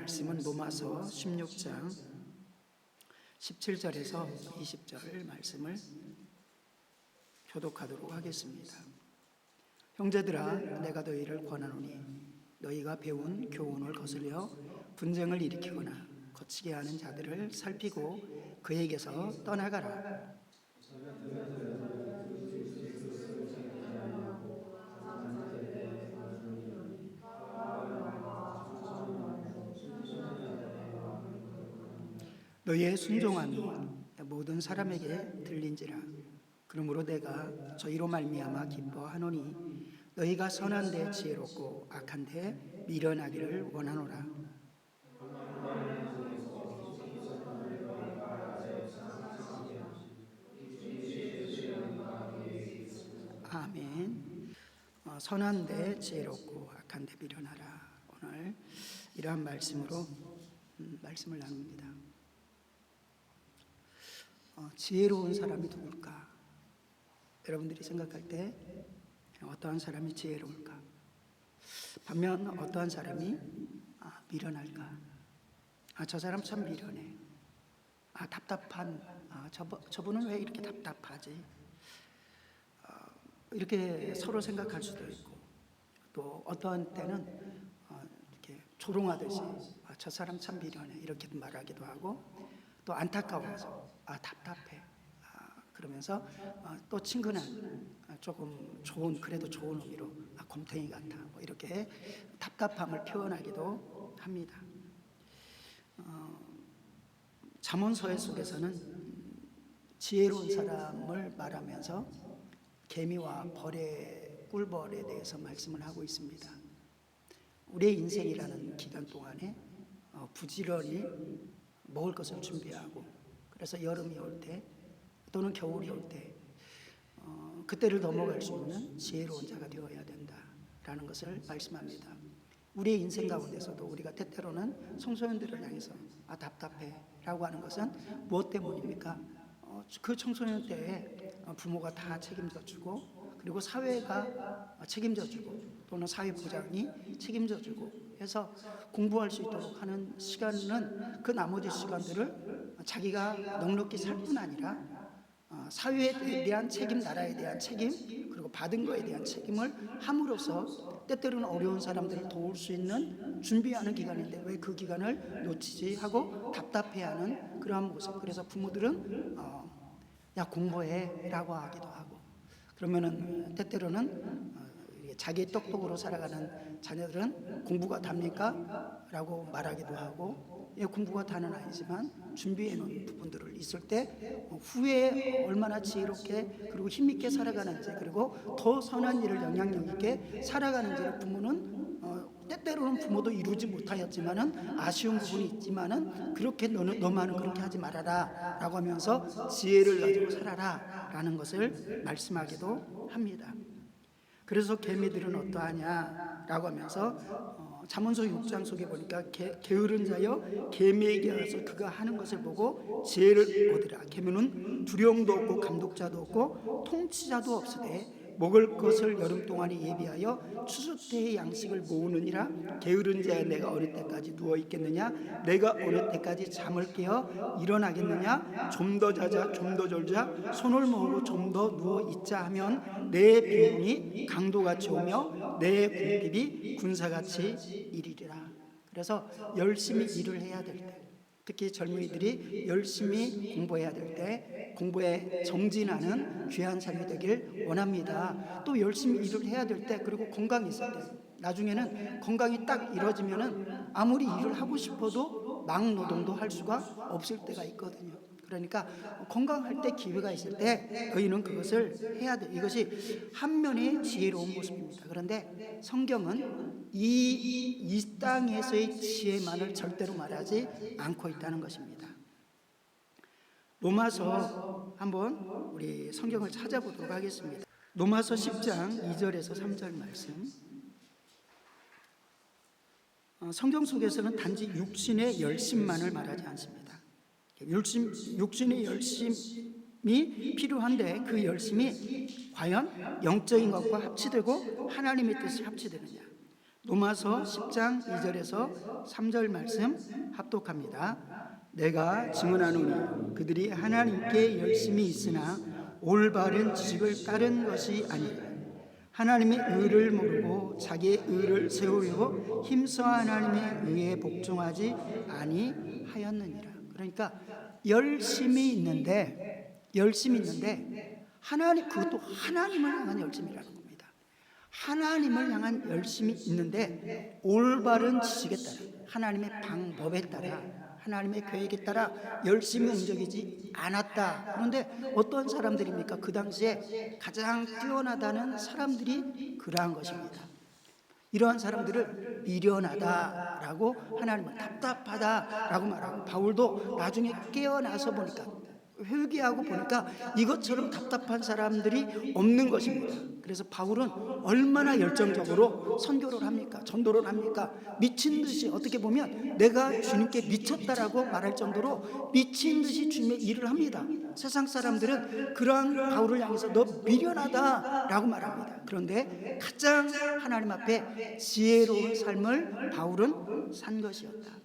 말씀은 로마서 16장 17절에서 20절 말씀을 교독하도록 하겠습니다. 형제들아, 내가 너희를 권하노니 너희가 배운 교훈을 거슬려 분쟁을 일으키거나 거치게 하는 자들을 살피고 그에게서 떠나가라. 너희의 순종함이 모든 사람에게 들린지라. 그러므로 내가 저희로 말미암아 기뻐하노니 너희가 선한 데 지혜롭고 악한 데 미련하기를 원하노라. 아멘. 선한 데 지혜롭고 악한 데 미련하라. 오늘 이러한 말씀으로 말씀을 나눕니다. 지혜로운 사람이 누굴까? 여러분들이 생각할 때 어떠한 사람이 지혜로울까? 반면 어떠한 사람이 미련할까? 저 사람 참 미련해. 답답한. 저분은 왜 이렇게 답답하지? 이렇게 서로 생각할 수도 있고, 또 어떠한 때는 이렇게 조롱하듯이 저 사람 참 미련해 이렇게 말하기도 하고, 또 안타까워서 답답해 그러면서 또 친근한 조금 그래도 좋은 의미로 곰탱이 같아 뭐 이렇게 답답함을 표현하기도 합니다. 잠언서 속에서는 지혜로운 사람을 말하면서 개미와 벌의 꿀벌에 대해서 말씀을 하고 있습니다. 우리의 인생이라는 기간 동안에 부지런히 먹을 것을 준비하고, 그래서 여름이 올 때 또는 겨울이 올 때 그때를 넘어갈 수 있는 지혜로운 자가 되어야 된다라는 것을 말씀합니다. 우리의 인생 가운데서도 우리가 때때로는 청소년들을 향해서 답답해 라고 하는 것은 무엇 때문입니까? 그 청소년 때에 부모가 다 책임져 주고, 그리고 사회가 책임져 주고, 또는 사회부장이 책임져 주고 해서 공부할 수 있도록 하는 시간은 그 나머지 시간들을 자기가 넉넉히 살 뿐 아니라 사회에 대한 책임, 나라에 대한 책임, 그리고 받은 거에 대한 책임을 함으로써 때때로는 어려운 사람들을 도울 수 있는 준비하는 기간인데 왜 그 기간을 놓치지 하고 답답해하는 그러한 모습. 그래서 부모들은 야 공부해 라고 하기도 하고, 그러면은 때때로는 자기 똑똑으로 살아가는 자녀들은 공부가 답니까? 라고 말하기도 하고, 공부가 다는 아니지만 준비해 놓은 부분들을 있을 때 후에 얼마나 지혜롭게 그리고 힘있게 살아가는지, 그리고 더 선한 일을 영향력 있게 살아가는지를 부모는 때때로는 부모도 이루지 못하였지만은 아쉬운 부분이 있지만은 그렇게 너만은 그렇게 하지 말아라 라고 하면서 지혜를 가지고 살아라 라는 것을 말씀하기도 합니다. 그래서 개미들은 어떠하냐 라고 하면서 잠언서 6장 속에 보니까 게으른 자여 개미에게 와서 그가 하는 것을 보고 지혜를 얻으라. 개미는 두령도 없고 감독자도 없고 통치자도 없으되 먹을 것을 여름 동안에 예비하여 추수 때의 양식을 모으느니라. 게으른 자여 내가 어느 때까지 누워 있겠느냐? 내가 어느 때까지 잠을 깨어 일어나겠느냐? 좀 더 자자, 좀 더 졸자, 손을 모으고 좀 더 누워 있자 하면 내 비운이 강도같이 오며 내 궁핍이 군사같이 이리리라. 그래서 열심히 일을 해야 될 때, 특히 젊은이들이 열심히 공부해야 될 때 공부에 정진하는 귀한 삶이 되길 원합니다. 또 열심히 일을 해야 될 때, 그리고 건강이 있을 때, 나중에는 건강이 딱 이뤄지면은 아무리 일을 하고 싶어도 막노동도 할 수가 없을 때가 있거든요. 그러니까 건강할 때, 기회가 있을 때 너희는 그것을 해야 돼. 이것이 한면의 지혜로운 모습입니다. 그런데 성경은 이 땅에서의 지혜만을 절대로 말하지 않고 있다는 것입니다. 로마서 한번 우리 성경을 찾아보도록 하겠습니다. 로마서 10장 2절에서 3절 말씀. 성경 속에서는 단지 육신의 열심만을 말하지 않습니다. 육신의 열심이 필요한데 그 열심이 과연 영적인 것과 합치되고 하나님의 뜻이 합치되느냐? 로마서 10장 2절에서 3절 말씀 합독합니다. 내가 증언하노니 그들이 하나님께 열심히 있으나 올바른 지식을 따른 것이 아니라 하나님의 의를 모르고 자기의 의를 세우려고 힘써 하나님의 의에 복종하지 아니하였느니라. 그러니까 열심히 있는데 하나님, 그것도 하나님을 향한 열심이라는 겁니다. 하나님을 향한 열심이 있는데 올바른 지식에 따라, 하나님의 방법에 따라, 하나님의 계획에 따라 열심히 움직이지 않았다. 그런데 어떤 사람들입니까? 그 당시에 가장 뛰어나다는 사람들이 그러한 것입니다. 이러한 사람들을 미련하다라고, 하나님은 답답하다라고 말하고, 바울도 나중에 깨어나서 보니까, 회개하고 보니까 이것처럼 답답한 사람들이 없는 것입니다. 그래서 바울은 얼마나 열정적으로 선교를 합니까? 전도를 합니까? 미친 듯이, 어떻게 보면 내가 주님께 미쳤다라고 말할 정도로 미친 듯이 주님의 일을 합니다. 세상 사람들은 그러한 바울을 향해서 너 미련하다라고 말합니다. 그런데 가장 하나님 앞에 지혜로운 삶을 바울은 산 것이었다.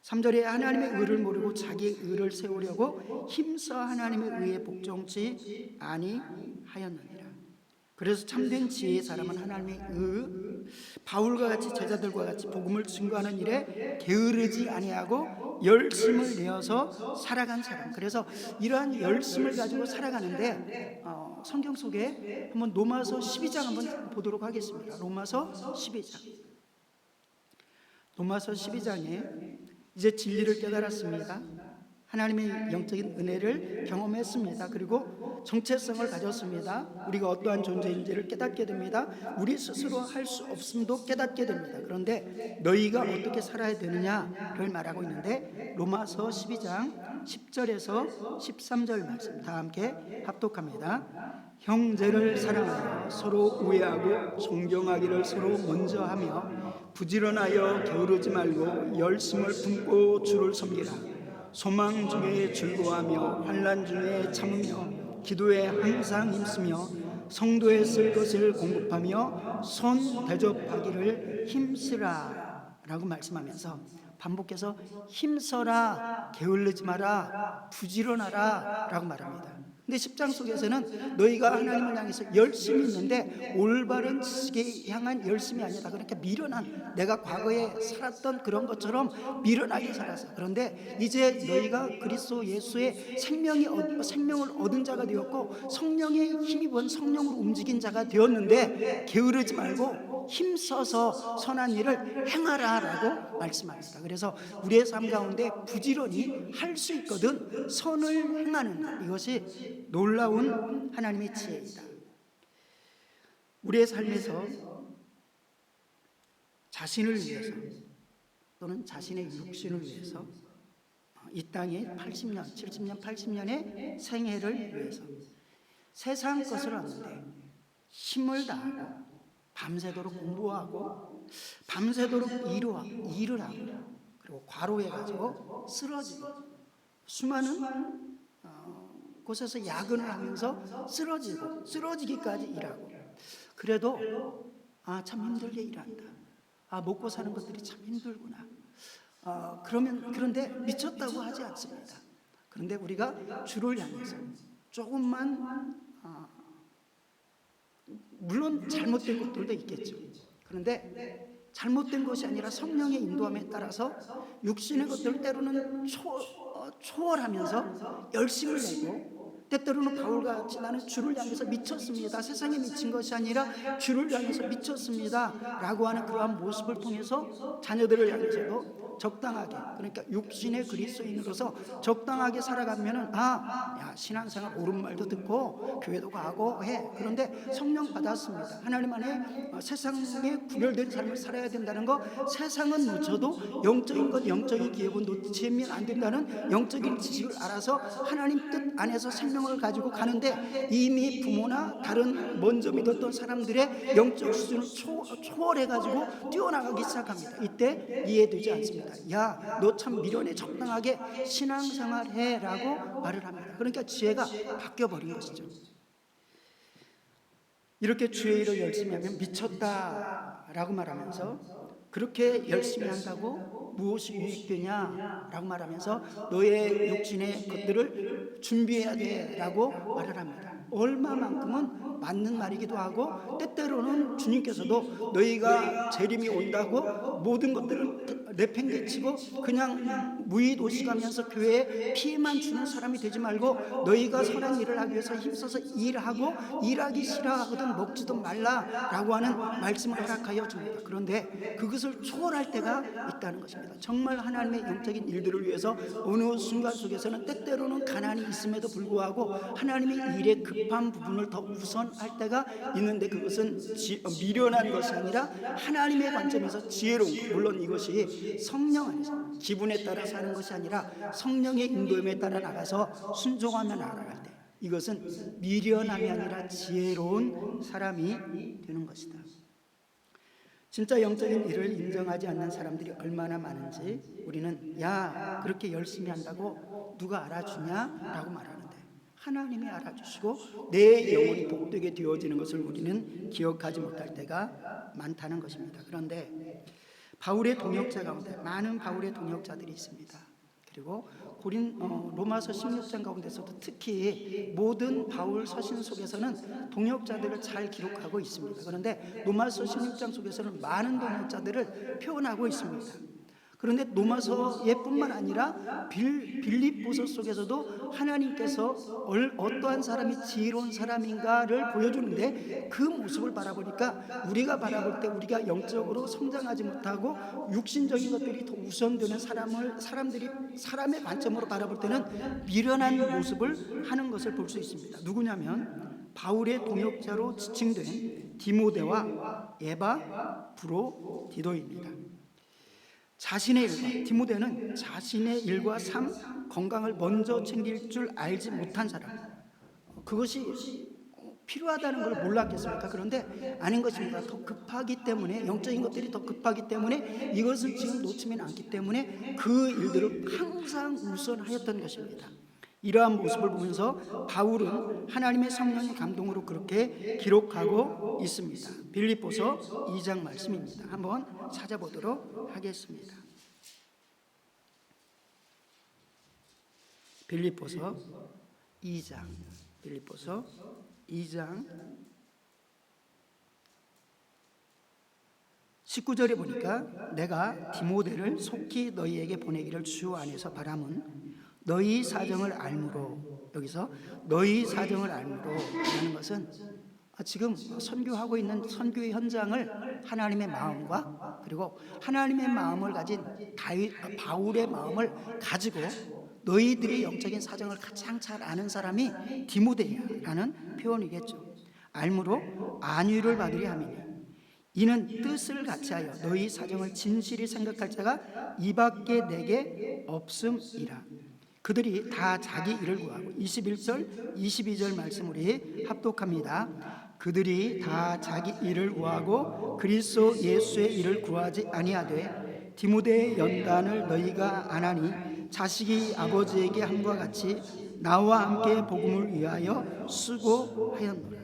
3절에 하나님의 의를 모르고 자기의 의를 세우려고 힘써 하나님의 의에 복종치 아니하였느니라. 그래서 참된 지혜의 사람은 하나님의 바울과 같이 제자들과 같이 복음을 증거하는 일에 게으르지 아니하고 열심을 내어서 살아간 사람. 그래서 이러한 열심을 가지고 살아가는데 성경 속에 한번 로마서 12장 한번 보도록 하겠습니다. 로마서 12장에 이제 진리를 깨달았습니다. 하나님의 영적인 은혜를 경험했습니다. 그리고 정체성을 가졌습니다. 우리가 어떠한 존재인지를 깨닫게 됩니다. 우리 스스로 할 수 없음도 깨닫게 됩니다. 그런데 너희가 어떻게 살아야 되느냐를 말하고 있는데, 로마서 12장 10절에서 13절 말씀 다 함께 합독합니다. 형제를 사랑하여 서로 우애하고 존경하기를 서로 먼저 하며 부지런하여 게으르지 말고 열심을 품고 주를 섬기라. 소망 중에 즐거워하며 환난 중에 참으며 기도에 항상 힘쓰며 성도에 쓸 것을 공급하며 손 대접하기를 힘쓰라 라고 말씀하면서 반복해서 힘써라, 게을르지 마라, 부지런하라 라고 말합니다. 근데 10장 속에서는 너희가 하나님을 향해서 열심히 있는데 올바른 지식에 향한 열심이 아니다. 그러니까 미련한, 내가 과거에 살았던 그런 것처럼 미련하게 살았어. 그런데 이제 너희가 그리스도 예수의 생명을 얻은 자가 되었고 성령의 힘입은 성령으로 움직인 자가 되었는데 게으르지 말고 힘써서 선한 일을 행하라라고 말씀합니다. 그래서 우리의 삶 가운데 부지런히 할 수 있거든 선을 행하는 것, 이것이 놀라운 하나님의 지혜이다. 우리의 삶에서 자신을 위해서 또는 자신의 육신을 위해서 이 땅에 80년, 70년, 80년의 생애를 위해서 세상 것을 얻는데 힘을 다하고 밤새도록 공부하고 밤새도록 일을 하고 그리고 과로해가지고 쓰러지고 수많은 곳에서 야근을 하면서 쓰러지기까지 일하고, 그래도 참 힘들게 일한다, 먹고 사는 것들이 참 힘들구나, 그런데 미쳤다고 하지 않습니다. 그런데 우리가 주를 향해서 조금만, 물론 잘못된 것들도 있겠죠. 그런데 잘못된 것이 아니라 성령의 인도함에 따라서 육신의 것들을 때로는 초월하면서 열심을 내고, 때때로는 바울과 같이 나는 주를 향해서 미쳤습니다, 세상에 미친 것이 아니라 주를 향해서 미쳤습니다 라고 하는 그러한 모습을 통해서 자녀들을 향해서도 적당하게, 그러니까 육신의 그리스도인으로서 적당하게 살아가면은 야, 신앙생활 옳은 말도 듣고 교회도 가고 해. 그런데 성령 받았습니다, 하나님 안에 세상에 구별된 삶을 살아야 된다는 거, 세상은 놓쳐도 영적인 것, 영적인 기업은 놓치면 안 된다는 영적인 지식을 알아서 하나님 뜻 안에서 생명을 가지고 가는데, 이미 부모나 다른 먼저 믿었던 사람들의 영적 수준을 초월해가지고 뛰어나가기 시작합니다. 이때 이해되지 않습니다. 야, 너 참 미련에 적당하게 신앙생활해 라고 말을 합니다. 그러니까 지혜가 바뀌어버린 것이죠. 이렇게 주의 일을 열심히 하면 미쳤다라고 말하면서, 그렇게 열심히 한다고 무엇이 유익되냐라고 말하면서 너의 육신의 것들을 준비해야 돼라고 말을 합니다. 얼마만큼은 맞는 말이기도 하고, 때때로는 주님께서도 너희가 재림이 온다고 모든 것들을 내팽개치고 그냥 무의도식하면서 교회에 피해만 주는 사람이 되지 말고, 너희가 선한 일을 하기 위해서 힘써서 일하고, 일하기 싫어하거든 먹지도 말라라고 하는 말씀을 허락하여 줍니다. 그런데 그것을 초월할 때가 있다는 것입니다. 정말 하나님의 영적인 일들을 위해서 어느 순간 속에서는 때때로는 가난이 있음에도 불구하고 하나님의 일에 급한 부분을 더 우선할 때가 있는데, 그것은 미련한 것이 아니라 하나님의 관점에서 지혜로운 것. 물론 이것이 성령 안에서 기분에 따라 사는 것이 아니라 성령의 인도함에 따라 나가서 순종하며 나아갈 때, 이것은 미련함이 아니라 지혜로운 사람이 되는 것이다. 진짜 영적인 일을 인정하지 않는 사람들이 얼마나 많은지 우리는 야 그렇게 열심히 한다고 누가 알아주냐 라고 말하는데, 하나님이 알아주시고 내 영혼이 복되게 되어지는 것을 우리는 기억하지 못할 때가 많다는 것입니다. 그런데 바울의 동역자 가운데 많은 바울의 동역자들이 있습니다. 그리고 로마서 16장 가운데서도 특히 모든 바울 서신 속에서는 동역자들을 잘 기록하고 있습니다. 그런데 로마서 16장 속에서는 많은 동역자들을 표현하고 있습니다. 그런데 로마서에 뿐만 아니라 빌립보서 속에서도 하나님께서 어떠한 사람이 지혜로운 사람인가를 보여주는데, 그 모습을 바라보니까 우리가 바라볼 때 우리가 영적으로 성장하지 못하고 육신적인 것들이 더 우선되는 사람들이 사람의 관점으로 바라볼 때는 미련한 모습을 하는 것을 볼 수 있습니다. 누구냐면 바울의 동역자로 지칭된 디모데와 에바, 브로, 디도입니다. 자신의 일과, 디모데는 자신의 일과 삶, 건강을 먼저 챙길 줄 알지 못한 사람, 그것이 필요하다는 걸 몰랐겠습니까? 그런데 아닌 것입니다. 더 급하기 때문에, 영적인 것들이 더 급하기 때문에, 이것을 지금 놓치면 않기 때문에 그 일들을 항상 우선하였던 것입니다. 이러한 모습을 보면서 바울은 하나님의 성령의 감동으로 그렇게 기록하고 있습니다. 빌립보서 2장 말씀입니다. 한번 찾아보도록 하겠습니다. 빌립보서 2장 19절에 보니까 내가 디모데를 속히 너희에게 보내기를 주 안에서 바람은 너희 사정을 알므로, 여기서 너희 사정을 알므로 라는 것은 지금 선교하고 있는 선교의 현장을 하나님의 마음과, 그리고 하나님의 마음을 가진 바울의 마음을 가지고 너희들이 영적인 사정을 가장 잘 아는 사람이 디모데야라는 표현이겠죠. 알므로 안위를 받으려 함이니 이는 뜻을 같이하여 너희 사정을 진실히 생각할 자가 이밖에 내게 없음이라. 그들이 다 자기 일을 구하고, 21절 22절 말씀 우리 합독합니다. 그들이 다 자기 일을 구하고 그리스도 예수의 일을 구하지 아니하되 디모데의 연단을 너희가 아나니 자식이 아버지에게 함과 같이 나와 함께 복음을 위하여 수고하였노라.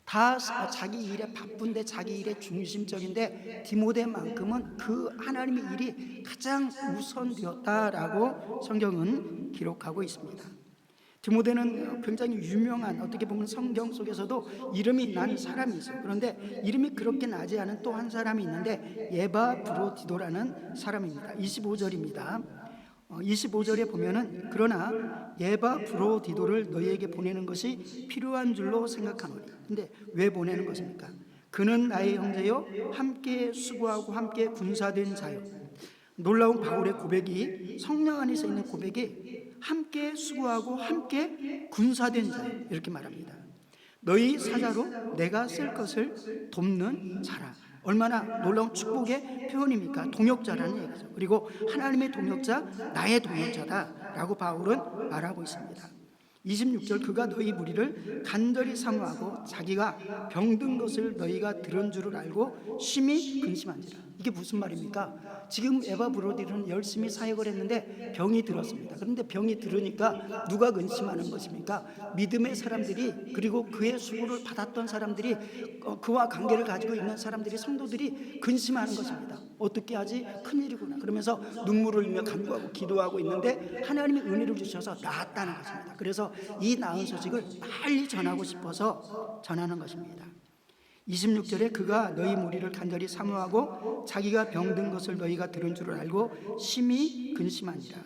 다 자기 일에 바쁜데, 자기 일에 중심적인데, 디모데만큼은 그 하나님의 일이 가장 우선되었다라고 성경은 기록하고 있습니다. 디모데는 굉장히 유명한, 어떻게 보면 성경 속에서도 이름이 난 사람이 있어요. 그런데 이름이 그렇게 나지 않은 또 한 사람이 있는데 에바 브로디도라는 사람입니다. 25절입니다. 25절에 보면은 그러나 에바 브로디도를 너희에게 보내는 것이 필요한 줄로 생각하노니. 근데 왜 보내는 것입니까? 그는 나의 형제요 함께 수고하고 함께 군사된 자요. 놀라운 바울의 고백이, 성령 안에서 있는 고백이 함께 수고하고 함께 군사된 자요, 이렇게 말합니다. 너희 사자로 내가 쓸 것을 돕는 자라. 얼마나 놀라운 축복의 표현입니까? 동역자라는 얘기죠. 그리고 하나님의 동역자, 나의 동역자다 라고 바울은 말하고 있습니다. 26절 그가 너희 무리를 간절히 사모하고 자기가 병든 것을 너희가 들은 줄을 알고 심히 근심한지라. 이게 무슨 말입니까? 지금 에바 브로디는 열심히 사역을 했는데 병이 들었습니다. 그런데 병이 들으니까 누가 근심하는 것입니까? 믿음의 사람들이, 그리고 그의 수고를 받았던 사람들이, 그와 관계를 가지고 있는 사람들이, 성도들이 근심하는 것입니다. 어떻게 하지? 큰일이구나. 그러면서 눈물을 흘리며 간구하고 기도하고 있는데 하나님이 은혜를 주셔서 나았다는 것입니다. 그래서 이 나은 소식을 빨리 전하고 싶어서 전하는 것입니다. 26절에 그가 너희 무리를 간절히 사모하고 자기가 병든 것을 너희가 들은 줄을 알고 심히 근심하니라.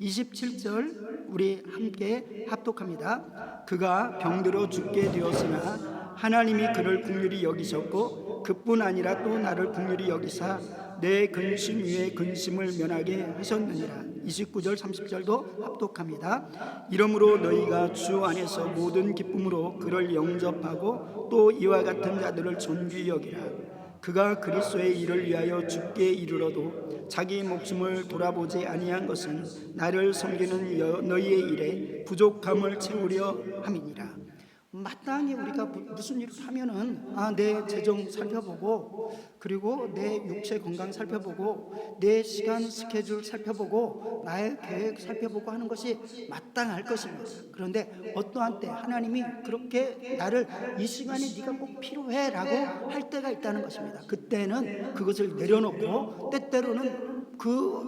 27절 우리 함께 합독합니다. 그가 병들어 죽게 되었으나 하나님이 그를 긍휼히 여기셨고 그뿐 아니라 또 나를 긍휼히 여기사 내 근심 위에 근심을 면하게 하셨느니라. 29절 30절도 합독합니다. 이러므로 너희가 주 안에서 모든 기쁨으로 그를 영접하고 또 이와 같은 자들을 존귀히 여기라. 그가 그리스도의 일을 위하여 죽게 이르러도 자기 목숨을 돌아보지 아니한 것은 나를 섬기는 너희의 일에 부족함을 채우려 함이니라. 마땅히 우리가 무슨 일을 하면은 내 재정 살펴보고, 그리고 내 육체 건강 살펴보고, 내 시간 스케줄 살펴보고, 나의 계획 살펴보고 하는 것이 마땅할 것입니다. 그런데 어떠한 때 하나님이 그렇게 나를 이 시간에 네가 꼭 필요해 라고 할 때가 있다는 것입니다. 그때는 그것을 내려놓고, 때때로는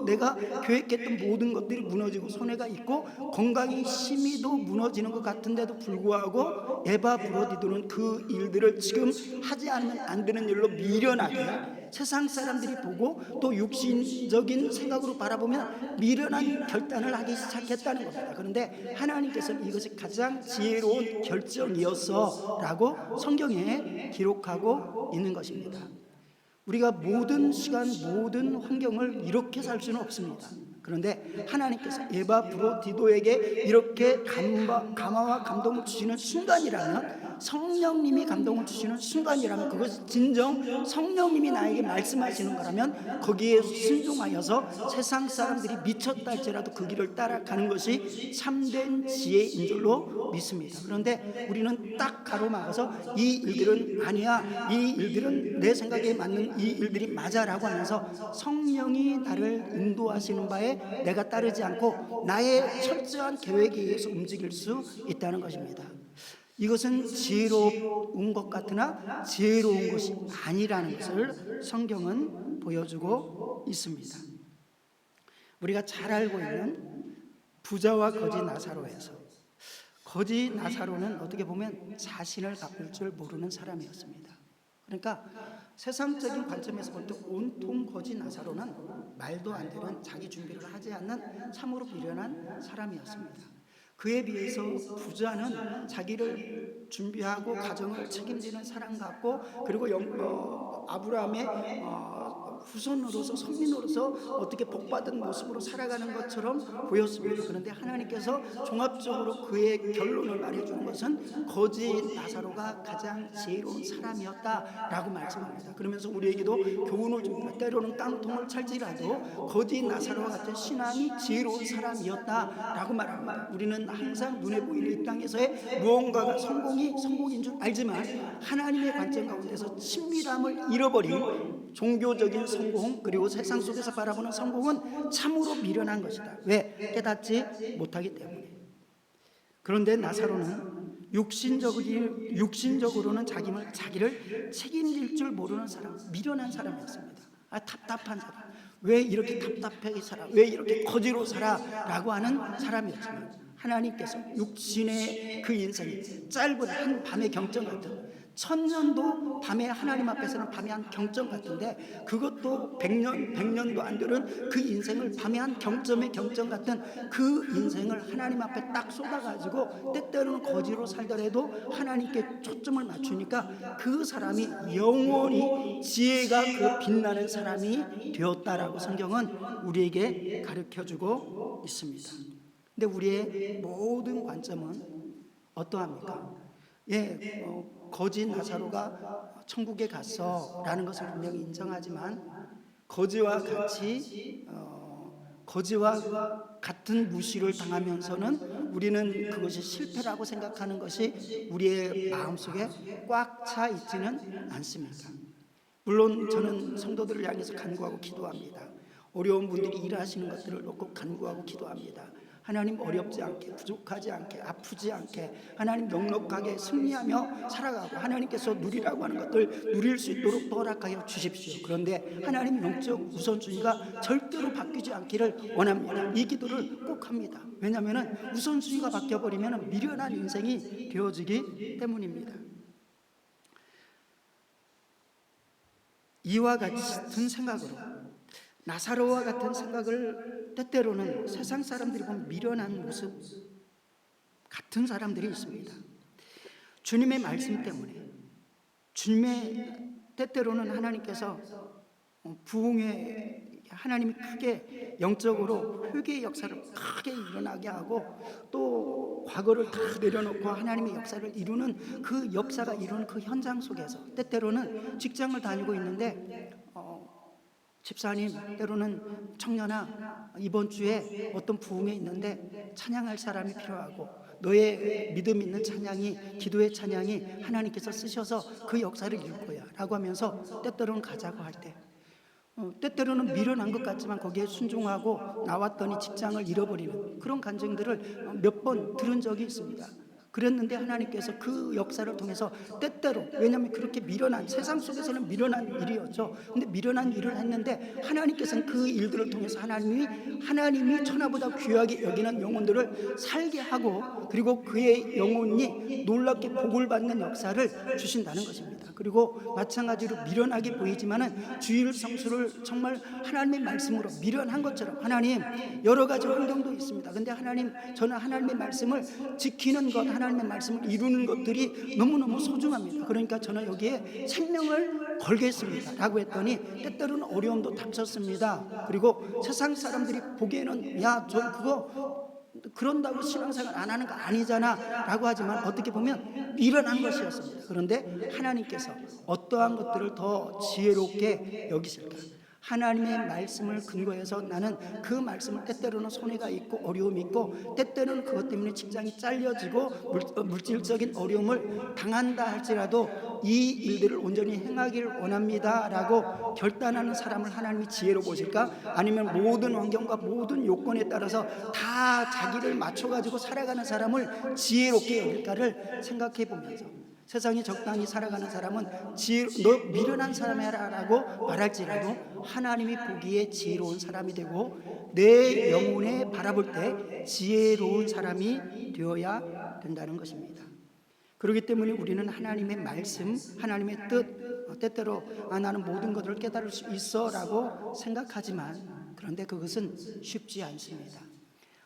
내가 계획했던 모든 것들이 무너지고 손해가 있고 건강이 심히도 무너지는 것 같은데도 불구하고 에바 브로디도는 그 일들을 지금 하지 않으면 안 되는 일로 미련하게 세상 사람들이 보고 또 육신적인 생각으로 바라보면 미련한 결단을 하기 시작했다는 겁니다. 그런데 하나님께서는 이것이 가장 지혜로운 결정이었어 라고 성경에 기록하고 있는 것입니다. 우리가 모든 시간 모든 환경을 이렇게 살 수는 없습니다. 그런데 하나님께서 에바 브로디도에게 이렇게 감화와 감동을 주시는 순간이라면, 성령님이 감동을 주시는 순간이라면, 그것이 진정 성령님이 나에게 말씀하시는 거라면 거기에 순종하여서 세상 사람들이 미쳤다 할지라도 그 길을 따라가는 것이 참된 지혜인 줄로 믿습니다. 그런데 우리는 딱 가로막아서 이 일들은 아니야, 이 일들은 내 생각에 맞는 이 일들이 맞아라고 하면서 성령이 나를 인도하시는 바에 내가 따르지 않고 나의 철저한 계획에 의해서 움직일 수 있다는 것입니다. 이것은 지혜로운 것 같으나 지혜로운 것이 아니라는 것을 성경은 보여주고 있습니다. 우리가 잘 알고 있는 부자와 거지 나사로에서, 거지 나사로는 어떻게 보면 자신을 바꿀 줄 모르는 사람이었습니다. 그러니까 세상적인 관점에서 볼 때 온통 거지 나사로는 말도 안 되는, 자기 준비를 하지 않는 참으로 미련한 사람이었습니다. 그에 비해서 부자는 자기를 준비하고 가정을 책임지는 사람 같고, 그리고 아브라함의 후손으로서, 선민으로서 어떻게 복받은 모습으로 살아가는 것처럼 보였습니다. 그런데 하나님께서 종합적으로 그의 결론을 말해주는 것은 거지 나사로가 가장 지혜로운 사람이었다라고 말씀합니다. 그러면서 우리에게도 교훈을 줍니다. 때로는 깡통을 찰지라도 거지 나사로와 같은 신앙이 지혜로운 사람이었다라고 말합니다. 우리는 항상 눈에 보이는 이 땅에서의 무언가가 성공인 줄 알지만 하나님의 관점 가운데서 친밀함을 잃어버린 종교적인 성공, 그리고 세상 속에서 바라보는 성공은 참으로 미련한 것이다. 왜? 깨닫지 못하기 때문에. 그런데 나사로는 육신적으로는 자기를 책임질 줄 모르는 사람, 미련한 사람이었습니다. 답답한 사람, 왜 이렇게 답답하게 살아, 왜 이렇게 거지로 살아 라고 하는 사람이었지만 하나님께서 육신의 그 인생이 짧은 한 밤의 경전 같은, 1000년도 밤에 하나님 앞에서는 밤의 한 경점 같은데, 그것도 100년도 안 되는 그 인생을 밤의 한 경점의 경점 같은 그 인생을 하나님 앞에 딱 쏟아가지고 때때로는 거지로 살더라도 하나님께 초점을 맞추니까 그 사람이 영원히 지혜가 그 빛나는 사람이 되었다라고 성경은 우리에게 가르쳐주고 있습니다. 근데 우리의 모든 관점은 어떠합니까? 거지 나사로가 천국에 갔어 라는 것을 분명히 인정하지만, 거지와 같이 거지와 같은 무시를 당하면서는 우리는 그것이 실패라고 생각하는 것이 우리의 마음속에 꽉 차 있지는 않습니까? 물론 저는 성도들을 향해서 간구하고 기도합니다. 어려운 분들이 일하시는 것들을 놓고 간구하고 기도합니다. 하나님, 어렵지 않게, 부족하지 않게, 아프지 않게 하나님 넉넉하게 승리하며 살아가고 하나님께서 누리라고 하는 것들 누릴 수 있도록 허락하여 주십시오. 그런데 하나님 영적 우선순위가 절대로 바뀌지 않기를 원합니다. 이 기도를 꼭 합니다. 왜냐하면 우선순위가 바뀌어버리면 미련한 인생이 되어지기 때문입니다. 이와 같은 생각으로, 나사로와 같은 생각을 때때로는 세상 사람들이 보면 미련한 모습 같은 사람들이 있습니다. 주님의 말씀 때문에, 주님의 때때로는 하나님께서 부흥의 하나님이 크게 영적으로 회개의 역사를 크게 일어나게 하고 또 과거를 다 내려놓고 하나님의 역사를 이루는 그 역사가 이루는 그 현장 속에서 때때로는 직장을 다니고 있는데 집사님, 때로는 청년아, 이번 주에 어떤 부흥에 있는데 찬양할 사람이 필요하고 너의 믿음 있는 찬양이, 기도의 찬양이 하나님께서 쓰셔서 그 역사를 이룰 거야 라고 하면서 때때로는 가자고 할 때, 때때로는 미련한 것 같지만 거기에 순종하고 나왔더니 직장을 잃어버리는 그런 간증들을 몇 번 들은 적이 있습니다. 그랬는데 하나님께서 그 역사를 통해서 때때로, 왜냐하면 그렇게 미련한, 세상 속에서는 미련한 일이었죠. 근데 미련한 일을 했는데 하나님께서는 그 일들을 통해서 하나님이 천하보다 귀하게 여기는 영혼들을 살게 하고, 그리고 그의 영혼이 놀랍게 복을 받는 역사를 주신다는 것입니다. 그리고 마찬가지로 미련하게 보이지만은 주일 성수를 정말 하나님의 말씀으로 미련한 것처럼, 하나님 여러 가지 환경도 있습니다. 근데 하나님, 저는 하나님의 말씀을 지키는 것, 하나님의 말씀을 이루는 것들이 너무너무 소중합니다. 그러니까 저는 여기에 생명을 걸겠습니다 라고 했더니 때때로는 어려움도 닥쳤습니다. 그리고 세상 사람들이 보기에는 야, 저 그거 그런다고 신앙생활 안 하는 거 아니잖아 라고 하지만 어떻게 보면 미련한 것이었습니다. 그런데 하나님께서 어떠한 것들을 더 지혜롭게 여기실까? 하나님의 말씀을 근거해서 나는 그 말씀을 때때로는 손해가 있고 어려움이 있고 때때로는 그것 때문에 직장이 잘려지고 물질적인 어려움을 당한다 할지라도 이 일들을 온전히 행하기를 원합니다 라고 결단하는 사람을 하나님이 지혜로 보실까? 아니면 모든 환경과 모든 요건에 따라서 다 자기를 맞춰가지고 살아가는 사람을 지혜롭게 여길까를 생각해 보면서, 세상에 적당히 살아가는 사람은 너 미련한 사람이라 라고 말할지라도 하나님이 보기에 지혜로운 사람이 되고 내 영혼에 바라볼 때 지혜로운 사람이 되어야 된다는 것입니다. 그렇기 때문에 우리는 하나님의 말씀, 하나님의 뜻, 때때로 나는 모든 것을 깨달을 수 있어 라고 생각하지만, 그런데 그것은 쉽지 않습니다.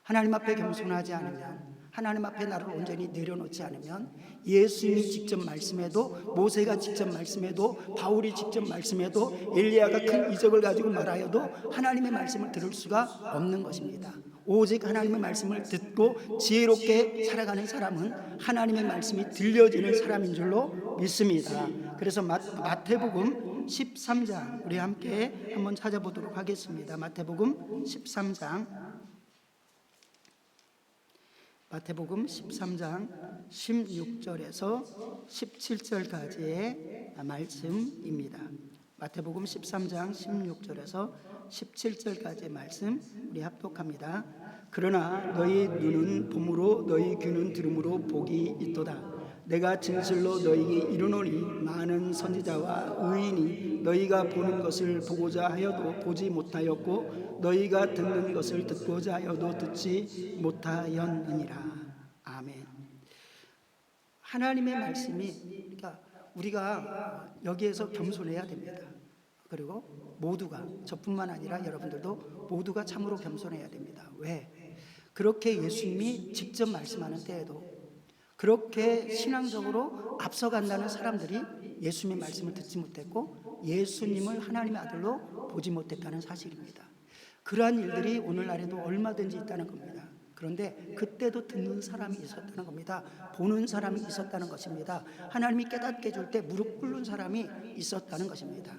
하나님 앞에 겸손하지 않으면, 하나님 앞에 나를 온전히 내려놓지 않으면, 예수님이 직접 말씀해도, 모세가 직접 말씀해도, 바울이 직접 말씀해도, 엘리야가 큰 이적을 가지고 말하여도 하나님의 말씀을 들을 수가 없는 것입니다. 오직 하나님의 말씀을 듣고 지혜롭게 살아가는 사람은 하나님의 말씀이 들려지는 사람인 줄로 믿습니다. 그래서 마태복음 13장 우리 함께 한번 찾아보도록 하겠습니다. 마태복음 13장, 마태복음 13장 16절에서 17절까지의 말씀입니다. 마태복음 13장 16절에서 17절까지의 말씀 우리 합독합니다. 그러나 너희 눈은 봄으로 너희 귀는 들음으로 복이 있도다. 내가 진실로 너희에게 이르노니 많은 선지자와 의인이 너희가 보는 것을 보고자 하여도 보지 못하였고 너희가 듣는 것을 듣고자 하여도 듣지 못하였느니라. 아멘. 하나님의 말씀이, 그러니까 우리가 여기에서 겸손해야 됩니다. 그리고 모두가, 저뿐만 아니라 여러분들도 모두가 참으로 겸손해야 됩니다. 왜? 그렇게 예수님이 직접 말씀하는 때에도 그렇게 신앙적으로 앞서간다는 사람들이 예수님의 말씀을 듣지 못했고 예수님을 하나님의 아들로 보지 못했다는 사실입니다. 그러한 일들이 오늘날에도 얼마든지 있다는 겁니다. 그런데 그때도 듣는 사람이 있었다는 겁니다. 보는 사람이 있었다는 것입니다. 하나님이 깨닫게 해줄 때 무릎 꿇는 사람이 있었다는 것입니다.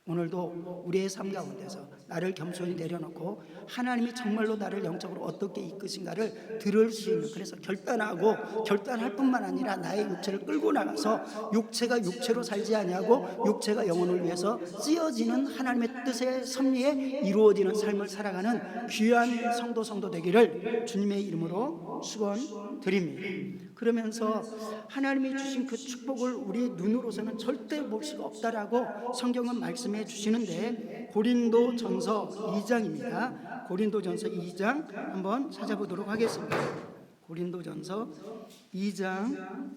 오늘도 우리의 삶 가운데서 나를 겸손히 내려놓고 하나님이 정말로 나를 영적으로 어떻게 이끄신가를 들을 수 있는, 그래서 결단하고 결단할 뿐만 아니라 나의 육체를 끌고 나가서 육체가 육체로 살지 아니하고 육체가 영혼을 위해서 쓰여지는 하나님의 뜻의 섭리에 이루어지는 삶을 살아가는 귀한 성도 되기를 주님의 이름으로 축원드립니다. 그러면서 하나님이 주신 그 축복을 우리 눈으로서는 절대 볼 수가 없다라고 성경은 말씀해 주시는데, 고린도전서 2장입니다. 고린도전서 2장 한번 찾아보도록 하겠습니다. 고린도전서 2장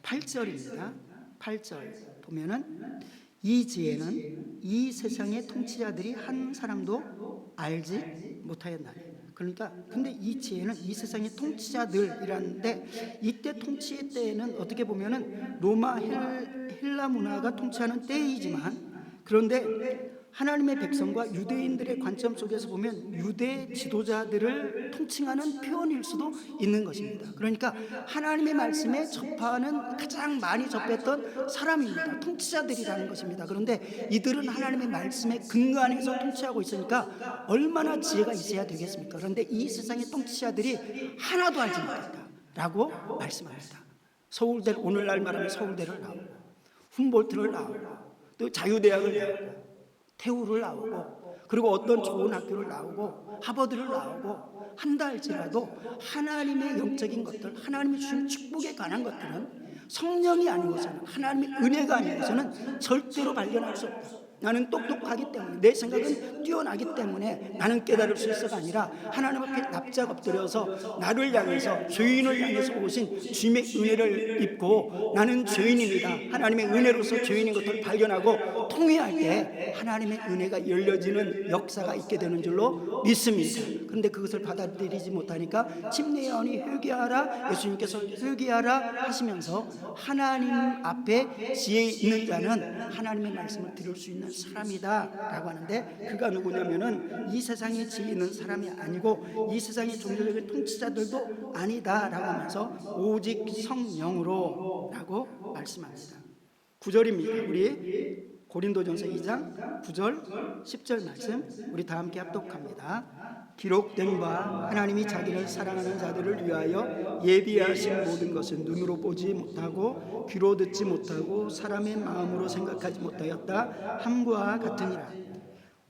8절입니다. 8절 보면은 이 지혜는 이 세상의 통치자들이 한 사람도 알지 못하였나니. 그러니까 근데 이 지혜는 이 세상의 통치자들이라는데, 이때 통치의 때에는 어떻게 보면은 로마 헬라 문화가 통치하는 때이지만, 그런데 하나님의 백성과 유대인들의 관점 속에서 보면 유대 지도자들을 통칭하는 표현일 수도 있는 것입니다. 그러니까 하나님의 말씀에 접하는 가장 많이 접했던 사람입니다. 통치자들이라는 것입니다. 그런데 이들은 하나님의 말씀에 근거 안에서 통치하고 있으니까 얼마나 지혜가 있어야 되겠습니까? 그런데 이 세상의 통치자들이 하나도 알지 못했다라고 말씀합니다. 서울대, 오늘날 말하면 서울대를 나오고 훔볼트를 나오고 또 자유대학을 나오고 태우를 나오고, 그리고 어떤 좋은 학교를 나오고 하버드를 나오고 한다 할지라도 하나님의 영적인 것들, 하나님이 주신 축복에 관한 것들은 성령이 아니고서는, 하나님의 은혜가 아니고서는 절대로 발견할 수 없다. 나는 똑똑하기 때문에, 내 생각은 뛰어나기 때문에 나는 깨달을 수 있어가 아니라 하나님 앞에 납작 엎드려서 나를 향해서, 죄인을 향해서 오신 주님의 은혜를 입고 나는 죄인입니다, 하나님의 은혜로서 죄인인 것을 발견하고 통회할 때 하나님의 은혜가 열려지는 역사가 있게 되는 줄로 믿습니다. 그런데 그것을 받아들이지 못하니까 침례요한이 회개하라, 예수님께서 회개하라 하시면서 하나님 앞에 지혜 있는 자는 하나님의 말씀을 들을 수 있는 사람이다 라고 하는데, 그가 누구냐면은 이 세상에 지혜 있는 사람이 아니고 이 세상의 종교적인 통치자들도 아니다 라고 하면서 오직 성령으로 라고 말씀합니다. 9절입니다. 우리 고린도전서 2장 9절 10절 말씀 우리 다 함께 합독합니다. 기록된 바 하나님이 자기를 사랑하는 자들을 위하여 예비하신 모든 것은 눈으로 보지 못하고 귀로 듣지 못하고 사람의 마음으로 생각하지 못하였다 함과 같으니라.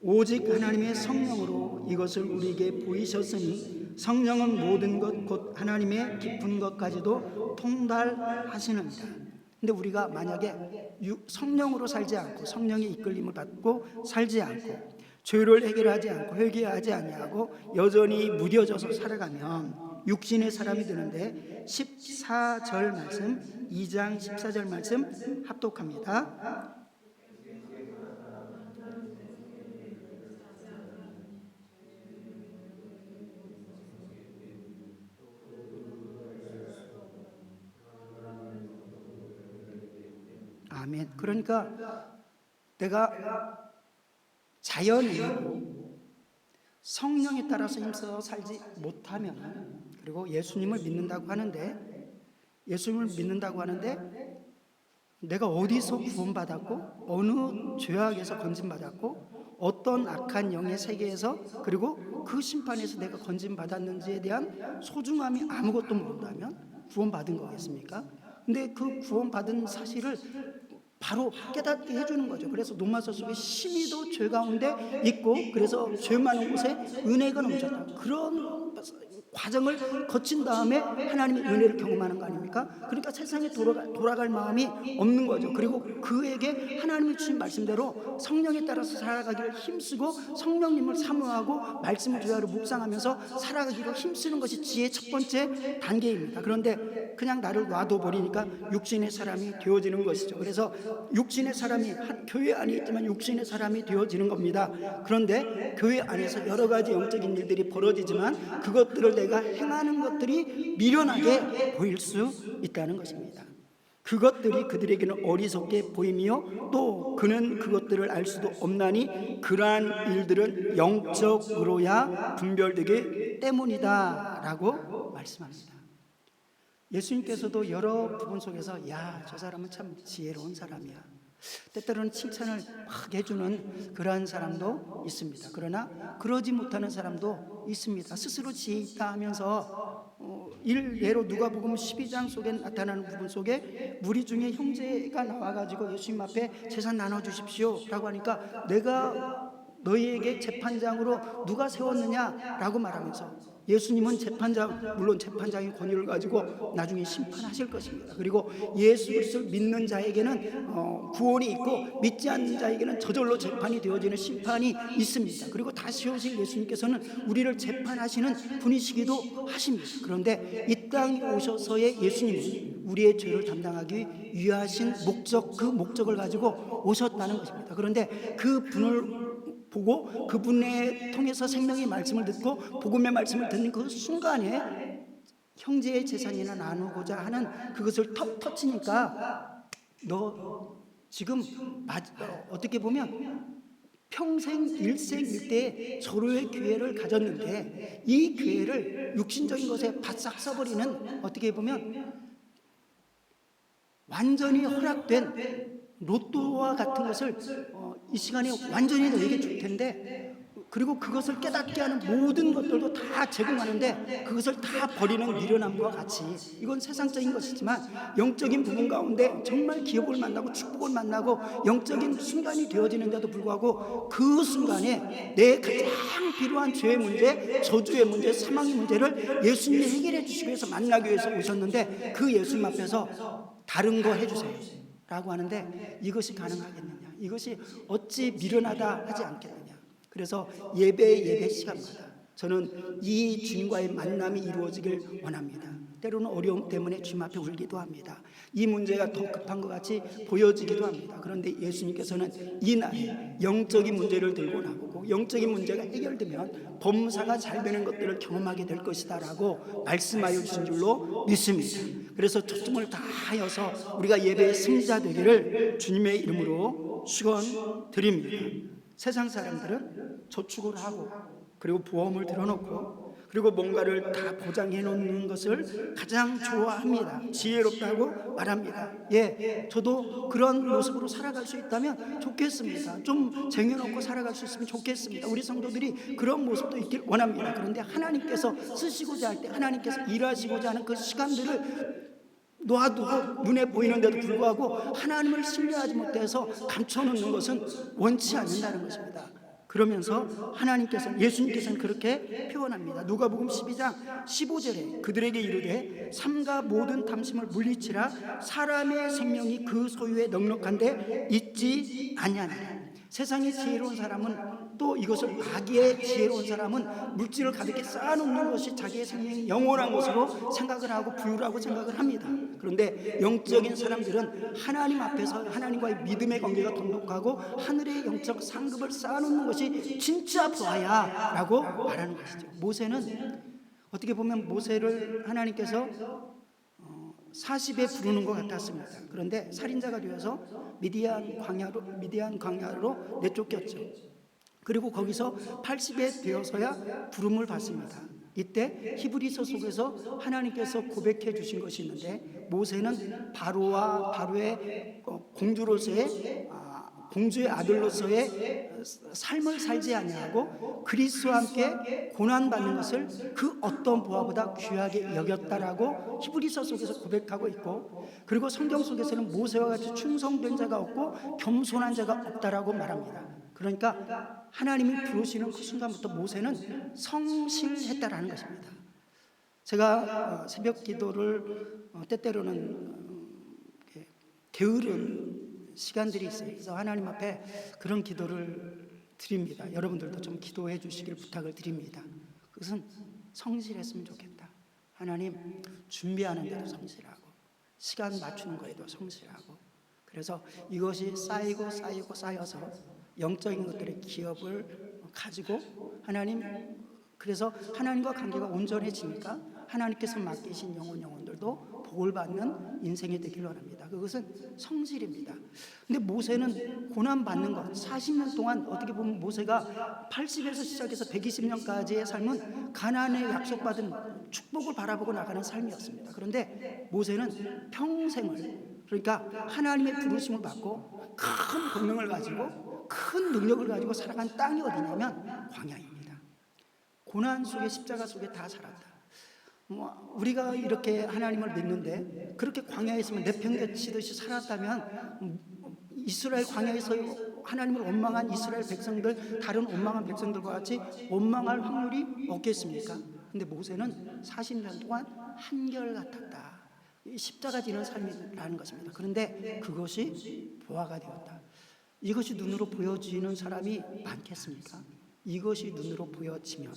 오직 하나님의 성령으로 이것을 우리에게 보이셨으니 성령은 모든 것 곧 하나님의 깊은 것까지도 통달하시느니라. 근데 우리가 만약에 성령으로 살지 않고 성령의 이끌림을 받고 살지 않고 죄를 해결하지 않고 회개하지 아니하고 여전히 무뎌져서 살아가면 육신의 사람이 되는데, 14절 말씀, 2장 14절 말씀 합독합니다. 아멘. 그러니까 내가 자연인이고 성령에 따라서 힘써 살지 못하면, 그리고 예수님을 믿는다고 하는데 내가 어디서 구원받았고 어느 죄악에서 건진받았고 어떤 악한 영의 세계에서 그리고 그 심판에서 내가 건진받았는지에 대한 소중함이 아무것도 모른다면 구원받은 거겠습니까? 근데 그 구원받은 사실을 바로 깨닫게 해주는 거죠. 그래서 로마서 속에 심히도 죄 가운데 있고, 그래서 죄 많은 곳에 은혜가 넘쳤다, 그런 과정을 거친 다음에 하나님의 은혜를 경험하는 거 아닙니까? 그러니까 세상에 돌아갈 마음이 없는 거죠. 그리고 그에게 하나님이 주신 말씀대로 성령에 따라서 살아가기를 힘쓰고 성령님을 사모하고 말씀을 주야로 묵상하면서 살아가기로 힘쓰는 것이 지혜의 첫 번째 단계입니다. 그런데 그냥 나를 놔둬버리니까 육신의 사람이 되어지는 것이죠. 그래서 육신의 사람이, 교회 안에 있지만 육신의 사람이 되어지는 겁니다. 그런데 교회 안에서 여러 가지 영적인 일들이 벌어지지만 그것들을 내가 행하는 것들이 미련하게 보일 수 있다는 것입니다. 그것들이 그들에게는 어리석게 보이며 또 그는 그것들을 알 수도 없나니 그러한 일들은 영적으로야 분별되기 때문이다 라고 말씀합니다. 예수님께서도 여러 부분 속에서 야, 저 사람은 참 지혜로운 사람이야, 때때로는 칭찬을 막 해주는 그러한 사람도 있습니다. 그러나 그러지 못하는 사람도 있습니다. 스스로 지혜 있다 하면서 일례로 누가복음 12장 속에 나타나는 부분 속에 무리 중에 형제가 나와가지고 예수님 앞에 재산 나눠주십시오 라고 하니까 내가 너희에게 재판장으로 누가 세웠느냐라고 말하면서 예수님은 재판장, 물론 재판장의 권위를 가지고 나중에 심판하실 것입니다. 그리고 예수 그리스도를 믿는 자에게는 구원이 있고 믿지 않는 자에게는 저절로 재판이 되어지는 심판이 있습니다. 그리고 다시 오실 예수님께서는 우리를 재판하시는 분이시기도 하십니다. 그런데 이 땅에 오셔서의 예수님은 우리의 죄를 담당하기 위하신 목적, 그 목적을 가지고 오셨다는 것입니다. 그런데 그 분을 보고 그분의 통해서 생명의 말씀을 듣고 복음의 말씀을 듣는 그 순간에 형제의 재산이나 나누고자 하는 그것을 턱 터치니까 너 지금 어떻게 보면 평생 일생일대에 서로의 기회를 가졌는데 이 기회를 육신적인 것에 바싹 써버리는, 어떻게 보면 완전히 허락된 로또와 같은 것을 이 시간에 완전히 너에게 줄 텐데, 그리고 그것을 깨닫게 하는 모든 것들도 다 제공하는데 그것을 다 버리는 미련함과 같이, 이건 세상적인 것이지만 영적인 부분 가운데 정말 기업을 만나고 축복을 만나고 영적인 순간이 되어지는데도 불구하고 그 순간에 내 가장 필요한 죄의 문제, 저주의 문제, 사망의 문제를 예수님이 해결해 주시기 위해서 만나기 위해서 오셨는데 그 예수님 앞에서 다른 거 해주세요 라고 하는데 이것이 가능하겠느냐, 이것이 어찌 미련하다 하지 않겠느냐. 그래서 예배 시간마다 저는 이 주님과의 만남이 이루어지길 원합니다. 때로는 어려움 때문에 주님 앞에 울기도 합니다. 이 문제가 더 급한 것 같이 보여지기도 합니다. 그런데 예수님께서는 이 날에 영적인 문제를 들고 나오고 영적인 문제가 해결되면 범사가 잘 되는 것들을 경험하게 될 것이다 라고 말씀하여 주신 줄로 믿습니다. 그래서 초점을 다하여서 우리가 예배의 승자 되기를 주님의 이름으로 축원드립니다. 세상 사람들은 저축을 하고 그리고 보험을 들어놓고 그리고 뭔가를 다 보장해 놓는 것을 가장 좋아합니다. 지혜롭다고 말합니다. 저도 그런 모습으로 살아갈 수 있다면 좋겠습니다. 좀 쟁여놓고 살아갈 수 있으면 좋겠습니다. 우리 성도들이 그런 모습도 있길 원합니다. 그런데 하나님께서 쓰시고자 할 때, 하나님께서 일하시고자 하는 그 시간들을 놓아두고 눈에 보이는데도 불구하고 하나님을 신뢰하지 못해서 감춰놓는 것은 원치 않는다는 것입니다. 그러면서 예수님께서는 그렇게 표현합니다. 누가복음 12장 15절에 그들에게 이르되 삼가 모든 탐심을 물리치라 사람의 생명이 그 소유에 넉넉한데 있지 아니하니라. 세상의 지혜로운 사람은, 또 이것을 마귀의 지혜로운 사람은 물질을 가볍게 쌓아놓는 것이 자기의 생명이 영원한 것으로 생각을 하고 부유라고 생각을 합니다. 그런데 영적인 사람들은 하나님 앞에서 하나님과의 믿음의 관계가 돈독하고 하늘의 영적 상급을 쌓아놓는 것이 진짜 부하야 라고 말하는 것이죠. 모세는 어떻게 보면 모세를 하나님께서 40에 부르는 것 같았습니다. 그런데 살인자가 되어서 미디안 광야로 내쫓겼죠. 그리고 거기서 80에 되어서야 부름을 받습니다. 이때 히브리서 속에서 하나님께서 고백해 주신 것이 있는데, 모세는 바로의 공주의 아들로서의 삶을 살지 아니하고 그리스도와 함께 고난받는 것을 그 어떤 보화보다 귀하게 여겼다라고 히브리서 속에서 고백하고 있고, 그리고 성경 속에서는 모세와 같이 충성된 자가 없고 겸손한 자가 없다라고 말합니다. 그러니까 하나님이 부르시는 그 순간부터 모세는 성실했다라는 것입니다. 제가 새벽 기도를 때때로는 게으른 시간들이 있어요. 그래서 하나님 앞에 그런 기도를 드립니다. 여러분들도 좀 기도해 주시길 부탁을 드립니다. 그것은 성실했으면 좋겠다. 하나님, 준비하는 데도 성실하고 시간 맞추는 거에도 성실하고, 그래서 이것이 쌓여서 영적인 것들의 기업을 가지고 그래서 하나님과 관계가 온전해지니까 하나님께서 맡기신 영혼들도 복을 받는 인생이 되길 원합니다. 그것은 성실입니다. 근데 모세는 고난받는 것, 40년 동안 어떻게 보면 모세가 80에서 시작해서 120년까지의 삶은 가나안의 약속받은 축복을 바라보고 나가는 삶이었습니다. 그런데 모세는 평생을 그러니까 하나님의 부르심을 받고 큰 권능을 가지고 큰 능력을 가지고 살아간 땅이 어디냐면 광야입니다. 고난 속에, 십자가 속에 다 살았다. 우리가 이렇게 하나님을 믿는데 그렇게 광야에 있으면 내팽개치듯이 살았다면 이스라엘 광야에서 하나님을 원망한 이스라엘 백성들, 다른 원망한 백성들과 같이 원망할 확률이 없겠습니까? 근데 모세는 40년 동안 한결같았다. 십자가 지는 삶이라는 것입니다. 그런데 그것이 보화가 되었다. 이것이 눈으로 보여지는 사람이 많겠습니까? 이것이 눈으로 보여지면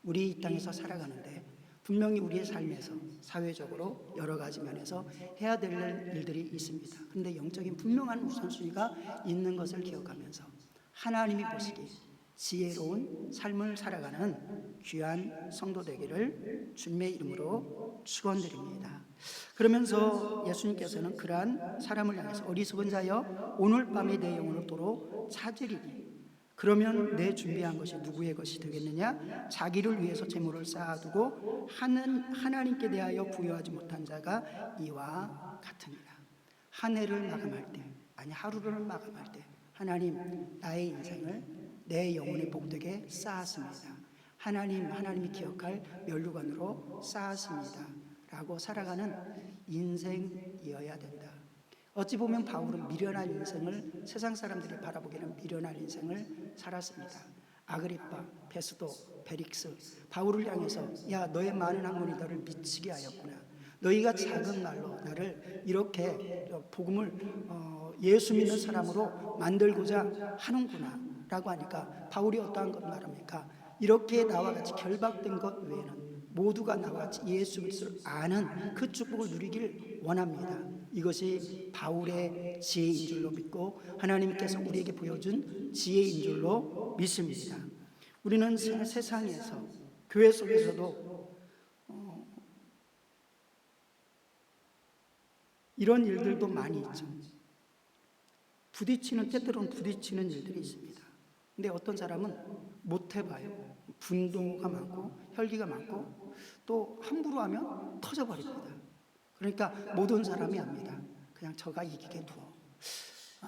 우리 이 땅에서 살아가는데 분명히 우리의 삶에서 사회적으로 여러 가지 면에서 해야 될 일들이 있습니다. 그런데 영적인 분명한 우선순위가 있는 것을 기억하면서 하나님이 보시기 지혜로운 삶을 살아가는 귀한 성도 되기를 주님의 이름으로 축원드립니다. 그러면서 예수님께서는 그러한 사람을 향해서 어리석은 자여 오늘 밤에 내 영혼을 도로 찾으리니 그러면 내 준비한 것이 누구의 것이 되겠느냐? 자기를 위해서 재물을 쌓아두고 하나님께 대하여 부여하지 못한 자가 이와 같으니라. 한 해를 마감할 때, 아니 하루를 마감할 때 하나님 나의 인생을 내 영혼의 복되게 쌓았습니다. 하나님이 기억할 면류관으로 쌓았습니다 라고 살아가는 인생이어야 된다. 어찌 보면 바울은 미련한 인생을, 세상 사람들이 바라보기에는 미련한 인생을 살았습니다. 아그리파, 베스도, 베릭스, 바울을 향해서 야 너의 많은 학문이 너를 미치게 하였구나. 너희가 작은 말로 나를 이렇게 복음을 예수 믿는 사람으로 만들고자 하는구나 라고 하니까 바울이 어떠한 것 말합니까? 이렇게 나와 같이 결박된 것 외에는 모두가 나와 같이 예수 그리스도를 아는 그 축복을 누리길 원합니다. 이것이 바울의 지혜인 줄로 믿고 하나님께서 우리에게 보여준 지혜인 줄로 믿습니다. 우리는 세상에서 교회 속에서도 이런 일들도 많이 있죠. 때때로는 부딪히는 일들이 있습니다. 근데 어떤 사람은 못 해봐요. 분노가 많고 혈기가 많고 또 함부로 하면 터져버립니다. 그러니까 모든 사람이 압니다. 그냥 저가 이기게 두어.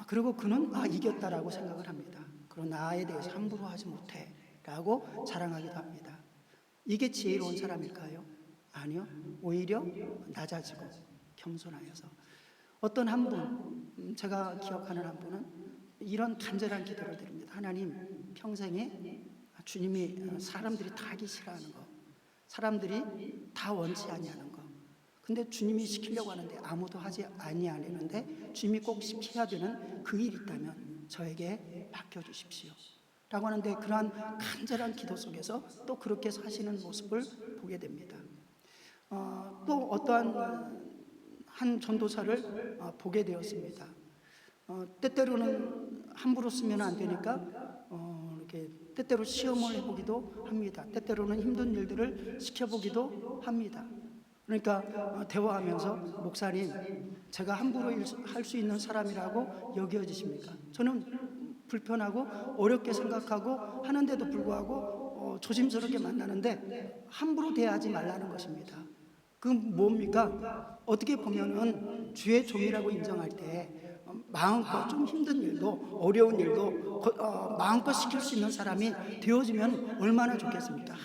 그리고 그는 이겼다라고 생각을 합니다. 그리고 나에 대해서 함부로 하지 못해 라고 자랑하기도 합니다. 이게 지혜로운 사람일까요? 아니요. 오히려 낮아지고 겸손하여서 어떤 한 분, 제가 기억하는 한 분은 이런 간절한 기도를 드립니다. 하나님, 평생에 주님이 사람들이 다 하기 싫어하는 거, 사람들이 다 원치 아니하는 거, 근데 주님이 시키려고 하는데 아무도 하지 아니하려는데 주님이 꼭 시켜야 되는 그 일이 있다면 저에게 맡겨주십시오 라고 하는데, 그러한 간절한 기도 속에서 또 그렇게 사시는 모습을 보게 됩니다. 또 어떠한 한 전도사를 보게 되었습니다. 때때로는 함부로 쓰면 안 되니까 이렇게 때때로 시험을 해보기도 합니다. 때때로는 힘든 일들을 시켜보기도 합니다. 그러니까 대화하면서 목사님, 제가 함부로 할 수 있는 사람이라고 여겨지십니까? 저는 불편하고 어렵게 생각하고 하는데도 불구하고 조심스럽게 만나는데 함부로 대하지 말라는 것입니다. 그 뭡니까? 어떻게 보면은 주의 종이라고 인정할 때 마음껏 좀 힘든 일도 어려운 일도 마음껏 시킬 수 있는 사람이 되어지면 얼마나 좋겠습니까?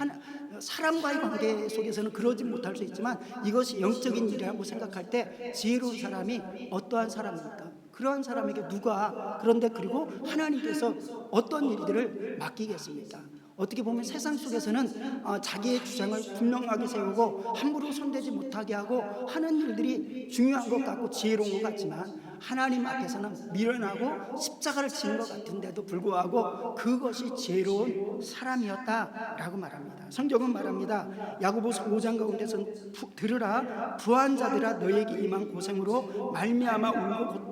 사람과의 관계 속에서는 그러지 못할 수 있지만 이것이 영적인 일이라고 생각할 때 지혜로운 사람이 어떠한 사람입니까? 그러한 사람에게 누가, 그런데 그리고 하나님께서 어떤 일들을 맡기겠습니까? 어떻게 보면 세상 속에서는 자기의 주장을 분명하게 세우고 함부로 손대지 못하게 하고 하는 일들이 중요한 것 같고 지혜로운 것 같지만 하나님 앞에서는 미련하고 십자가를 지는 것 같은데도 불구하고 그것이 지혜로운 사람이었다라고 말합니다. 성경은 말합니다. 야고보서 5장 가운데서 들으라, 부한 자들아 너에게 임한 고생으로 말미암아 울고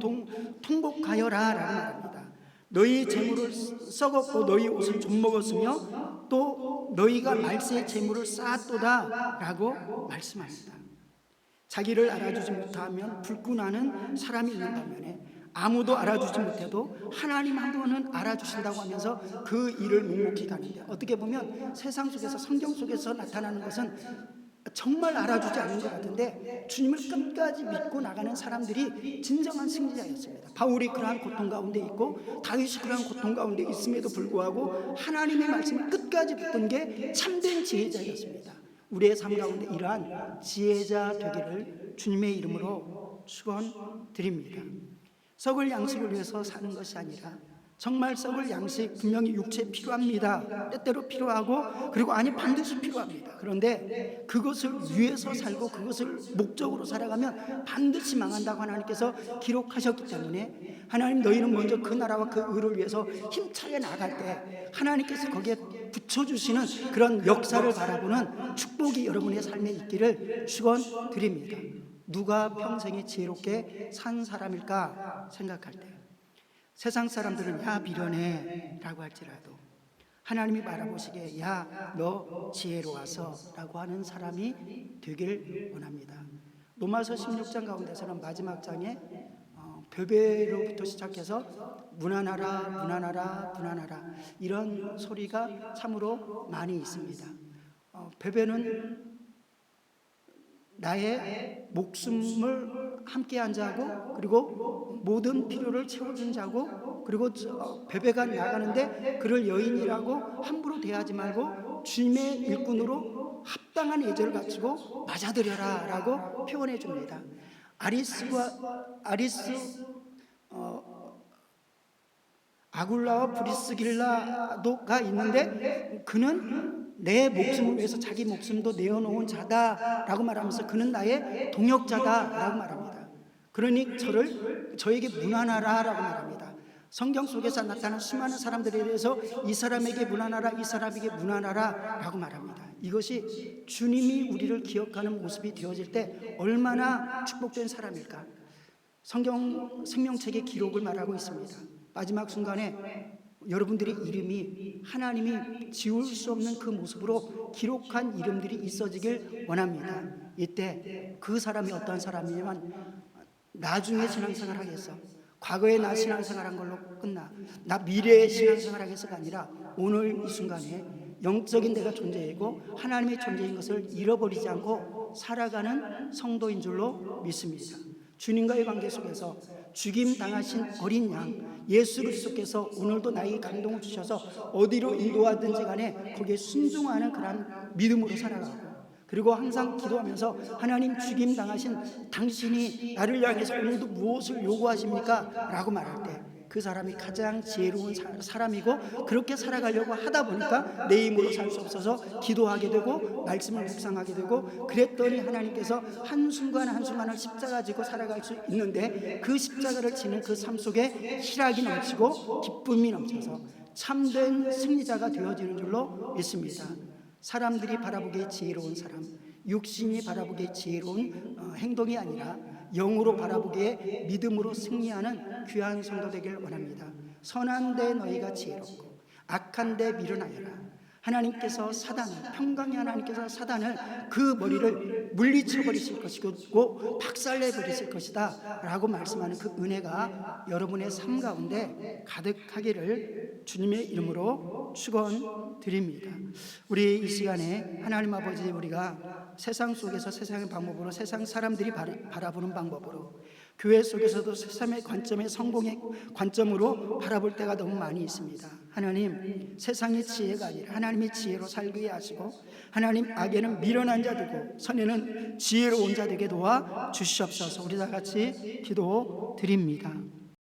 통곡하여라 라고 말합니다. 너희 재물을 썩었고 너희 옷을 좀 먹었으며 또 너희가 말세의 재물을 쌓았도다 라고 말씀합니다. 자기를 알아주지 못하면 불끈하는 사람이 있는 반면에 아무도 알아주지 못해도 하나님 한 분은 알아주신다고 하면서 그 일을 묵묵히 가는데, 어떻게 보면 세상 속에서 성경 속에서 나타나는 것은 정말 알아주지 않는 것 같은데 주님을 끝까지 믿고 나가는 사람들이 진정한 승리자였습니다. 바울이 그러한 고통 가운데 있고 다윗이 그러한 고통 가운데 있음에도 불구하고 하나님의 말씀을 끝까지 붙든 게 참된 지혜자였습니다. 우리의 삶 가운데 이러한 지혜자 되기를 주님의 이름으로 축원드립니다. 썩을 양식을 위해서 사는 것이 아니라 정말 썩을 양식, 분명히 육체 필요합니다. 때때로 필요하고, 그리고 아니 반드시 필요합니다. 그런데 그것을 위해서 살고 그것을 목적으로 살아가면 반드시 망한다고 하나님께서 기록하셨기 때문에 하나님, 너희는 먼저 그 나라와 그 의를 위해서 힘차게 나갈 때 하나님께서 거기에 붙여주시는 그런 역사를 바라보는 축복이 여러분의 삶에 있기를 축원드립니다. 누가 평생에 지혜롭게 산 사람일까 생각할 때 세상 사람들은 야 미련해 라고 할지라도 하나님이 바라보시기에 야 너 지혜로워서 라고 하는 사람이 되길 원합니다. 로마서 16장 가운데서는 마지막 장에 베베로부터 시작해서 무난하라 무난하라 무난하라 이런 소리가 참으로 많이 있습니다. 베베는 나의 목숨을 함께 한 자고, 그리고 모든 필요를 채워준 자고, 그리고 베베가 나가는데 그를 여인이라고 함부로 대하지 말고 주님의 일꾼으로 합당한 예절을 갖추고 맞아들여라 라고 표현해 줍니다. 아굴라와 브리스길라도가 있는데 그는 내 목숨을 위해서 자기 목숨도 내어놓은 자다라고 말하면서 그는 나의 동역자다라고 말합니다. 그러니 저에게 무난하라라고 말합니다. 성경 속에서 나타난 수많은 사람들에 대해서 이 사람에게 무난하라, 이 사람에게 무난하라라고 말합니다. 이것이 주님이 우리를 기억하는 모습이 되어질 때 얼마나 축복된 사람일까? 성경 생명책의 기록을 말하고 있습니다. 마지막 순간에 여러분들의 이름이 하나님이 지울 수 없는 그 모습으로 기록한 이름들이 있어지길 원합니다. 이때 그 사람이 어떤 사람이냐면 나중에 신앙생활 하겠어, 과거에 나 신앙생활한 걸로 끝나, 나 미래에 신앙생활 하겠어가 아니라 오늘 이 순간에 영적인 내가 존재이고 하나님의 존재인 것을 잃어버리지 않고 살아가는 성도인 줄로 믿습니다. 주님과의 관계 속에서 죽임 당하신 어린 양 예수 그리스도께서 오늘도 나에게 감동을 주셔서 어디로 인도하든지 간에 거기에 순종하는 그런 믿음으로 살아가고, 그리고 항상 기도하면서 하나님, 죽임 당하신 당신이 나를 향해서 오늘도 무엇을 요구하십니까? 라고 말할 때 그 사람이 가장 지혜로운 사람이고, 그렇게 살아가려고 하다 보니까 내 힘으로 살 수 없어서 기도하게 되고 말씀을 묵상하게 되고, 그랬더니 하나님께서 한순간 한순간을 십자가 지고 살아갈 수 있는데 그 십자가를 지는 그 삶 속에 희락이 넘치고 기쁨이 넘쳐서 참된 승리자가 되어지는 줄로 믿습니다. 사람들이 바라보기에 지혜로운 사람, 육신이 바라보기에 지혜로운 행동이 아니라 영으로 바라보기에 믿음으로 승리하는 귀한 성도 되길 원합니다. 선한 데 너희가 지혜롭고 악한 데 미련하여라. 하나님께서 평강의 하나님께서 사단을 그 머리를 물리쳐 버리실 것이고 박살내 버리실 것이다 라고 말씀하는 그 은혜가 여러분의 삶 가운데 가득하기를 주님의 이름으로 축원드립니다. 우리 이 시간에 하나님 아버지, 우리가 세상 속에서 세상의 방법으로, 세상 사람들이 바라보는 방법으로, 교회 속에서도 세상의 관점의 성공의 관점으로 바라볼 때가 너무 많이 있습니다. 하나님, 세상의 지혜가 아니라 하나님의 지혜로 살게 하시고, 하나님, 악에는 미련한 자 되고 선에는 지혜로운 자 되게 도와 주시옵소서. 우리 다 같이 기도드립니다.